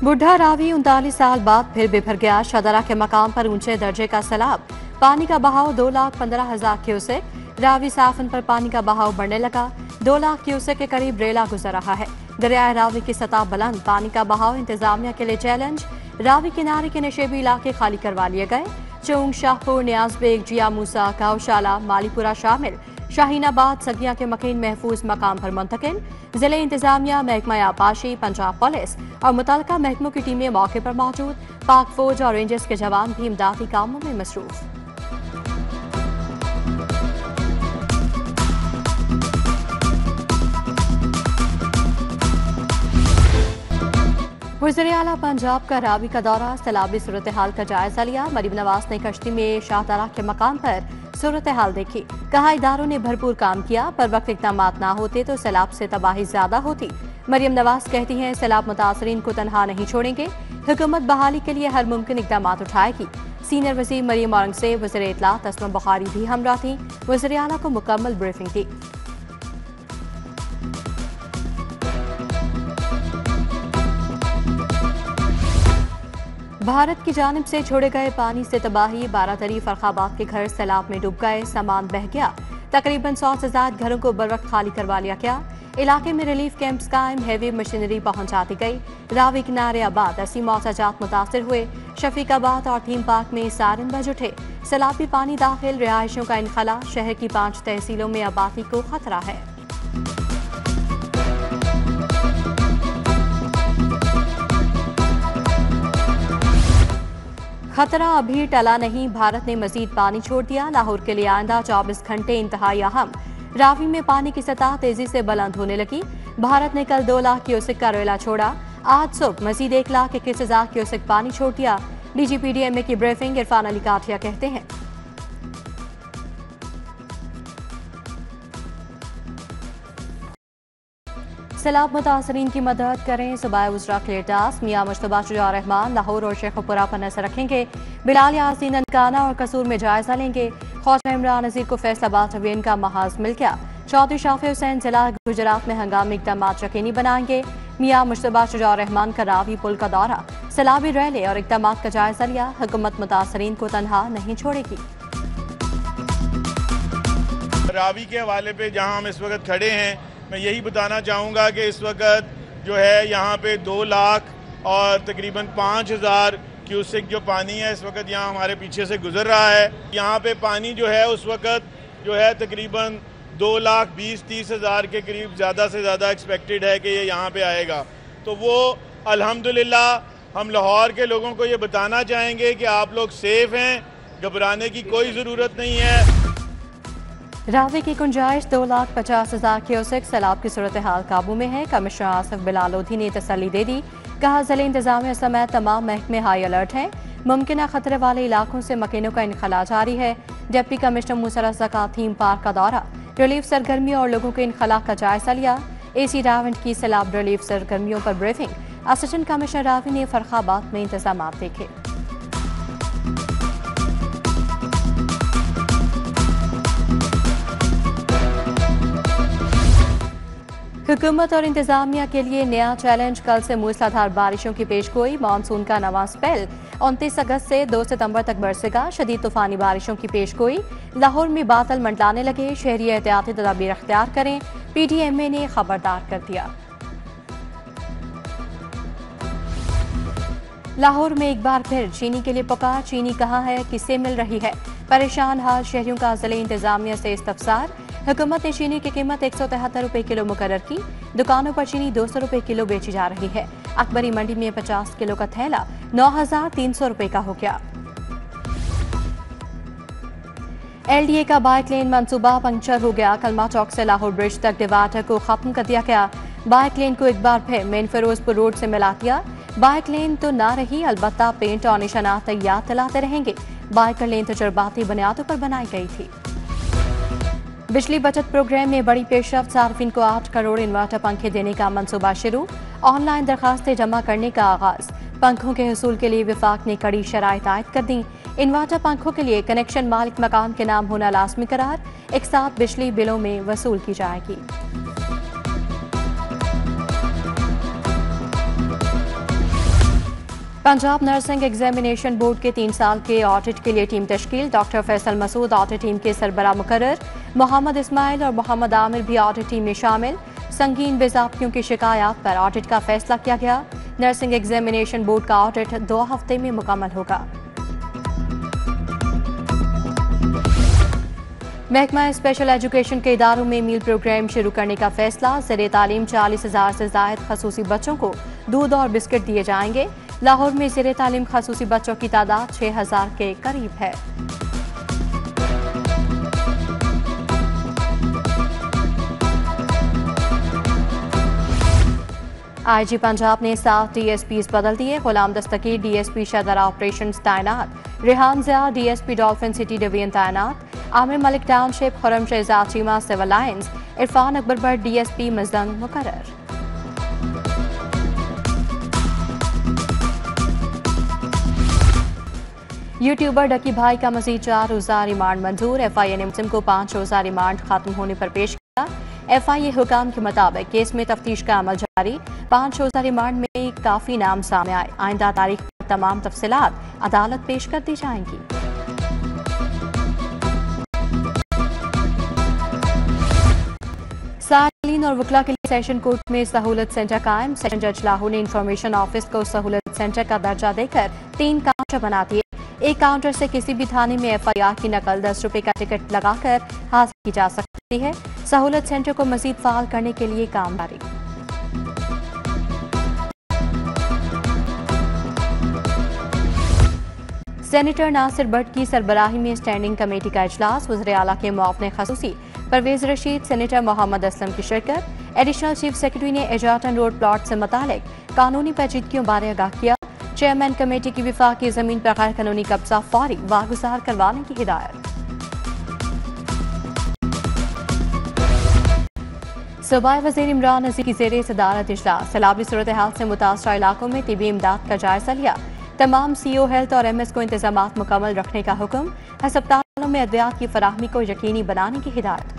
बुढ़ा रावी 39 साल बाद फिर बिफर गया। शदरा के मकाम पर ऊंचे दर्जे का सैलाब। पानी का बहाव 2,15,000 क्यूसेक। रावी साफन पर पानी का बहाव बढ़ने लगा। 2 लाख क्यूसेक के करीब रेला गुजर रहा है। दरियाए रावी की सतह बुलंद। पानी का बहाव इंतजामिया के लिए चैलेंज। रावी किनारे के नशेबी इलाके खाली करवा लिए गए। चौंग, शाहपुर, न्याजबेग, जिया मूसा, गौशाला, मालीपुरा शामिल। शाहीनाबाद, सगिया के मकीन महफूज मकाम पर मुंतकिल। जिले इंतजामिया, महकमा आबाशी, पंजाब पुलिस और मुतल्लिका महकमों की टीमें मौके पर मौजूद। पाक फौज और रेंजर्स के जवान भी इमदादी कामों में मसरूफ। वज़ीर आला पंजाब का रावी का दौरा। सैलाबी सूरत हाल का जायजा लिया। मरीम नवाज ने कश्ती में शाहदरा के मकाम पर सूरत हाल देखी। कहा, इदारों ने भरपूर काम किया, पर वक्त इकदाम ना होते तो सैलाब से तबाही ज्यादा होती। मरीम नवाज कहती हैं, सैलाब मुतासरीन को तनहा नहीं छोड़ेंगे। हुकूमत बहाली के लिए हर मुमकिन इकदाम उठाएगी। सीनियर वज़ीर मरीम औरंगज़ेब, वज़ीर इत्तलात तस्मा बुखारी भी हमरा थी। वज़ीर आला को मुकम्मल ब्रीफिंग दी। भारत की जानिब से छोड़े गए पानी से तबाही। 12 फरखाबाद के घर सैलाब में डूब गए। सामान बह गया। तकरीबन 100 से ज्यादा घरों को बर वक्त खाली करवा लिया गया। इलाके में रिलीफ कैंप्स कायम। हैवी मशीनरी पहुंचा दी गई। रावी किनारे आबाद 80 मौसाजात मुतासर हुए। शफीकाबाद और थीम पार्क में सारन बज उठे। सैलाबी पानी दाखिल। रिहायशों का इनखला। शहर की 5 तहसीलों में आबादी को खतरा है। खतरा अभी टला नहीं। भारत ने मजीद पानी छोड़ दिया। लाहौर के लिए आइंदा 24 घंटे इंतहाई अहम। रावी में पानी की सतह तेजी से बुलंद होने लगी। भारत ने कल 2 लाख क्यूसेक का रेला छोड़ा। आज सुबह मजीद 1,21,000 क्यूसेक पानी छोड़ दिया। DGPDMA की ब्रीफिंग। इरफान अली काठिया कहते हैं, सैलाब मुतासरीन की मदद करें। सूबाई उज़रा के लिए टास्क। मियां मुश्तबा शुजा रहमान लाहौर और शेखुपुरा पर नजर रखेंगे। बिलाल यासीन ननकाना और कसूर में जायजा लेंगे। ख्वाजा इमरान नज़ीर को फैसलाबाद ट्रिब्यून का महाज मिल गया। चौधरी शाफी हुसैन जिला गुजरात में हंगामी इकदाम यकीनी बनाएंगे। मियां मुश्तबा शुजा रहमान का रावी पुल का दौरा। सैलाबी रैली और इकदाम का जायजा लिया। हुकूमत मुतासरीन को तनहा नहीं छोड़ेगी। रावी के हवाले पे जहाँ हम इस वक्त खड़े हैं, मैं यही बताना चाहूँगा कि इस वक्त जो है यहाँ पे 2 लाख और तकरीबन 5,000 क्यूसेक जो पानी है इस वक्त यहाँ हमारे पीछे से गुजर रहा है। यहाँ पे पानी जो है उस वक्त जो है तकरीबन 2,20,30,000 के करीब ज़्यादा से ज़्यादा एक्सपेक्टेड है कि ये यहाँ पे आएगा। तो वो अल्हम्दुलिल्लाह हम लाहौर के लोगों को ये बताना चाहेंगे कि आप लोग सेफ हैं, घबराने की कोई ज़रूरत नहीं है। रावी की गुंजाइश 2,50,000 क्यूसेक। सैलाब की सूरत हाल काबू में है। कमिश्नर आसिफ बिलाल लोधी ने तसल्ली दे दी। कहा, जिले इंतजामिया समेत तमाम महकमे हाई अलर्ट हैं। मुमकिन खतरे वाले इलाकों से मकीनों का इनखला जारी है। डिप्टी कमिश्नर मूसा रज़ा का थीम पार्क का दौरा। रिलीफ सरगर्मियों और लोगों के इनखला का जायजा लिया। AC रावंड की सैलाब रिलीफ सरगर्मियों पर ब्रीफिंग। असिस्टेंट कमिश्नर रावी ने फरखाबाद में इंतजाम देखे। हुकूमत और इंतजामिया के लिए नया चैलेंज। कल से मूसलाधार बारिशों की पेशगोई। मानसून का नवा स्पेल 29 अगस्त से 2 सितंबर तक बरसेगा। शदीद तूफानी बारिशों की पेशगोई। लाहौर में बादल मंडलाने लगे। शहरी एहतियाती तदाबीर अख्तियार करें। PDMA ने खबरदार कर दिया। लाहौर में एक बार फिर चीनी के लिए पुकार। चीनी कहाँ है, किससे मिल रही है? परेशान हाल शहरियों का जिले इंतजामिया से इस्तफसार। हुकूमत ने चीनी की कीमत 173 रुपए किलो मुकर्रर की। दुकानों पर चीनी 200 रुपए किलो बेची जा रही है। अकबरी मंडी में 50 किलो का थैला 9,300 रुपए का हो गया। LDA का बाइक लेन मंसूबा पंक्चर हो गया। कलमा चौक से लाहौर ब्रिज तक डिवाइडर को खत्म कर दिया गया। बाइक लेन को एक बार फिर मेन फिरोजपुर रोड से मिला दिया। बाइक लेन तो ना रही, अलबत्ता पेंट और निशानात तैयार चलाते रहेंगे। बाइकर लेन तजर्बाती बुनियादों पर बनाई गई थी। बिजली बचत प्रोग्राम में बड़ी पेशरफ्त। सार्फिन को 8 करोड़ इन्वर्टर पंखे देने का मंसूबा शुरू। ऑनलाइन दरखास्तें जमा करने का आगाज। पंखों के हसूल के लिए विफाक ने कड़ी शराइत आयद कर दी। इन्वर्टर पंखों के लिए कनेक्शन मालिक मकान के नाम होना लाजमी करार। एक साथ बिजली बिलों में वसूल की जाएगी। पंजाब नर्सिंग एग्जामिनेशन बोर्ड के 3 साल के ऑडिट के लिए टीम तश्कील। Doctor Faisal Masood audit team के सरबराह मुकर्रर। मोहम्मद इस्माइल और मोहम्मद आमिर भी ऑडिट टीम में शामिल। संगीन बेज़ाब्तियों की शिकायत पर ऑडिट का फैसला किया गया। नर्सिंग एग्जामिनेशन बोर्ड का ऑडिट 2 हफ्ते में मुकम्मल होगा। महकमा स्पेशल एजुकेशन के इदारों में मील प्रोग्राम शुरू करने का फैसला। ज़ेरे तालीम 40,000 से ज़ायद खसूसी बच्चों को दूध और बिस्किट दिए जाएंगे। लाहौर में ज़ेरे तालीम खसूसी बच्चों की तादाद 6,000 के करीब है। आईजी पंजाब ने 7 DSPs बदल दिए। गुलाम दस्तगीर DSP शदरा ऑपरेशंस तैनात। Rehan Zia DSP dolphin city division तैनात। Aamir Malik township. Khurram Shahzad Cheema civil lines. Irfan Akbar Bhatt DSP मजदंग मुकर्रर। यूट्यूबर डकी भाई का मजीद 4 रोज़ा रिमांड मंजूर। FIA ने मुस्लिम को 5 रोज़ा रिमांड खत्म होने पर पेश किया। FIA हुकाम के मुताबिक केस में तफ्तीश का अमल जारी। 5 रोज़ा रिमांड में काफी नाम सामने आए। आइंदा तारीख पर तमाम तफसीलात अदालत पेश कर दी जाएंगी। सालीन और वकला के लिए सेशन कोर्ट में सहूलत सेंटर कायम। सेशन जज लाहौर ने इंफॉर्मेशन ऑफिस को सहूलत सेंटर का दर्जा देकर 3 काउंटर बना दिए। एक काउंटर से किसी भी थाने में FIR की नकल 10 रुपए का टिकट लगाकर हासिल की जा सकती है। सहूलत सेंटर को मजीद फाल करने के लिए काम जारी। सेनेटर नासिर भट्ट की सरबराही में स्टैंडिंग कमेटी का इजलास। वज़ीर आला के मुआवने खसूसी परवेज रशीद, सेनेटर मोहम्मद असलम की शिरकत। एडिशनल चीफ सेक्रेटरी ने एजाटन रोड प्लॉट से मुतालिक कानूनी पेचीदगियों बारे आगाह किया। चेयरमैन कमेटी की विफाकी जमीन पर गैर कानूनी कब्जा फौरी वागुजार करवाने की हिदायत। सूबाई वज़ीर इमरान नज़ीर की ज़ेरे सदारत इजलास। सैलाबी सूरत हाल से मुतासरा इलाकों में तिबी इमदाद का जायजा लिया। तमाम CO हेल्थ और MS को इंतजामात मुकम्मल रखने का हुक्म। अस्पतालों में अद्वियात की फराहमी को यकीनी बनाने की हिदायत।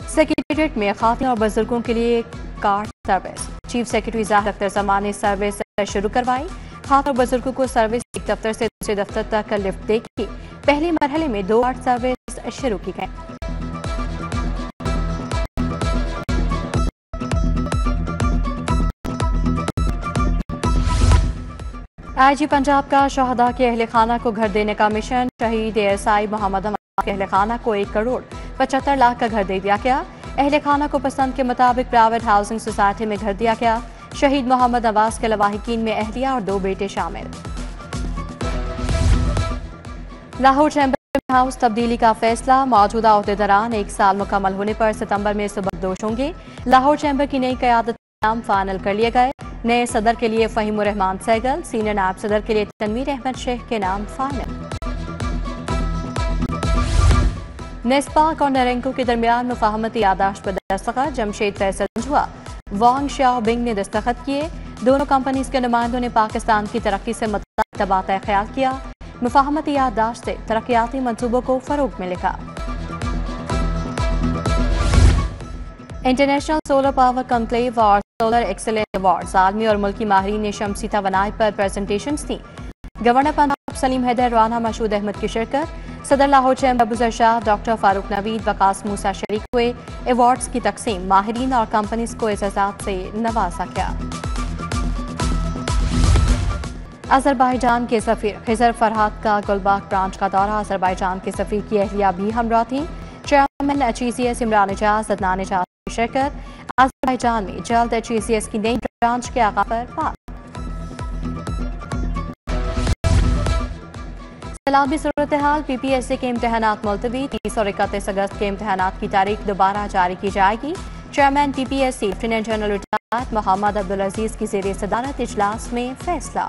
सेक्रेटेरिएट में खातिन और बुजुर्गों के लिए कार्ड सर्विस। चीफ सेक्रेटरी ज़ाहिर अख्तर ज़मान ने सर्विस शुरू करवाई। खातिन और बुजुर्गों को सर्विस एक दफ्तर से दूसरे दफ्तर तक लिफ्ट देगी। पहले मरहले में 2 कार्ड सर्विस शुरू की गई। आईजी पंजाब का शहदा के अहले खाना को घर देने का मिशन। शहीद ASI मोहम्मद अमान के अहले खाना को 1 करोड़ 75 लाख का घर दे दिया गया। अहले खाना को पसंद के मुताबिक प्राइवेट हाउसिंग सोसाइटी में घर दिया गया। शहीद मोहम्मद नवाज के लवाहिकीन में अहलिया और 2 बेटे शामिल। लाहौर चैम्बर हाउस तब्दीली का फैसला। मौजूदा अहदेदारान 1 साल मुकम्मल होने पर सितंबर में सुबकदोश होंगे। लाहौर चैम्बर की नई क़यादत के नाम फाइनल कर लिए गए। नए सदर के लिए फ़हीमुर रहमान सहगल, सीनियर नायब सदर के लिए तनवीर अहमद शेख के नाम फाइनल। नेस्पाक और नरेंको के दरमियान मुफाहमती यादाश्त पर दस्तखत। जमशेद फैसल हुआ, वांग शाओबिंग ने दस्तखत किए। दोनों कंपनीज के नुमाइंदों ने पाकिस्तान की तरक्की से मुताल्लिक़ तबादला ख्याल किया। मुफाहमती यादाश्त से तरक्याती मंसूबों को फरोग मिलेगा। इंटरनेशनल सोलर पावर कॉन्क्लेव और सोलर एक्सेलेंस अवार्ड आलमी और मुल्की माहिरीन ने शमसी तवानाई पर प्रेजेंटेशंस दी। गवर्नर पंजाब सलीम हैदर, राना मशहूद अहमद की शिरकत। सदर लाहौर चैम्बर अबूजर शाह, डॉक्टर फारूक नवीद, वकास मूसा शरीक हुए। अवार्ड्स की तकसीम। माहिरीन और कंपनीज को एजाज़ात से नवाजा गया। अज़रबैजान के सफीर खिजर फरहाद का गुलबाग ब्रांच का दौरा। अज़रबैजान के सफीर की अहलिया भी हमरा थी। चेयरमैन HECS इमरान एजाज, अदनान एजाज की शिरकत। अज़रबैजान में जल्द HECS की नई ब्रांच के आगाह पर बात। सैलाबी सूरत हाल। PPSC के इम्तहानात मुलतवी। 30 और 31 अगस्त के इम्तहानात की तारीख दोबारा जारी की जाएगी। Chairman PPSC lieutenant general retired Mohammad Abdul Aziz की ज़ेरे सदारत इजलास में फैसला।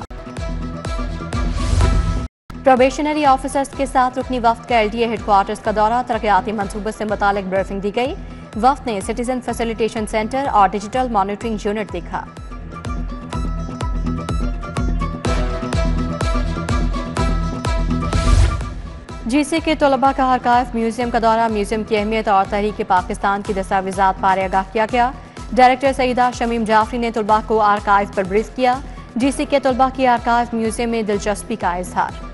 प्रोबेशनरी ऑफिसर्स के साथ रुकनी वफ्द का LDA हेडक्वार्टर्स का दौरा। तरक्याती मंसूबे से मुतालिक ब्रीफिंग दी गई। वफ्द ने सिटीजन फैसिलिटेशन सेंटर और डिजिटल मॉनिटरिंग यूनिट देखा। GC के तलबा का आर्काइव म्यूजियम का दौरा। म्यूजियम की अहमियत और तहरीक पाकिस्तान की दस्तावेजात बारे आगाह किया गया। डायरेक्टर सईदा शमीम जाफरी ने तलबा को आर्काइव पर ब्रीफ किया। GC के तलबा की आर्काइव म्यूजियम में दिलचस्पी का इजहार।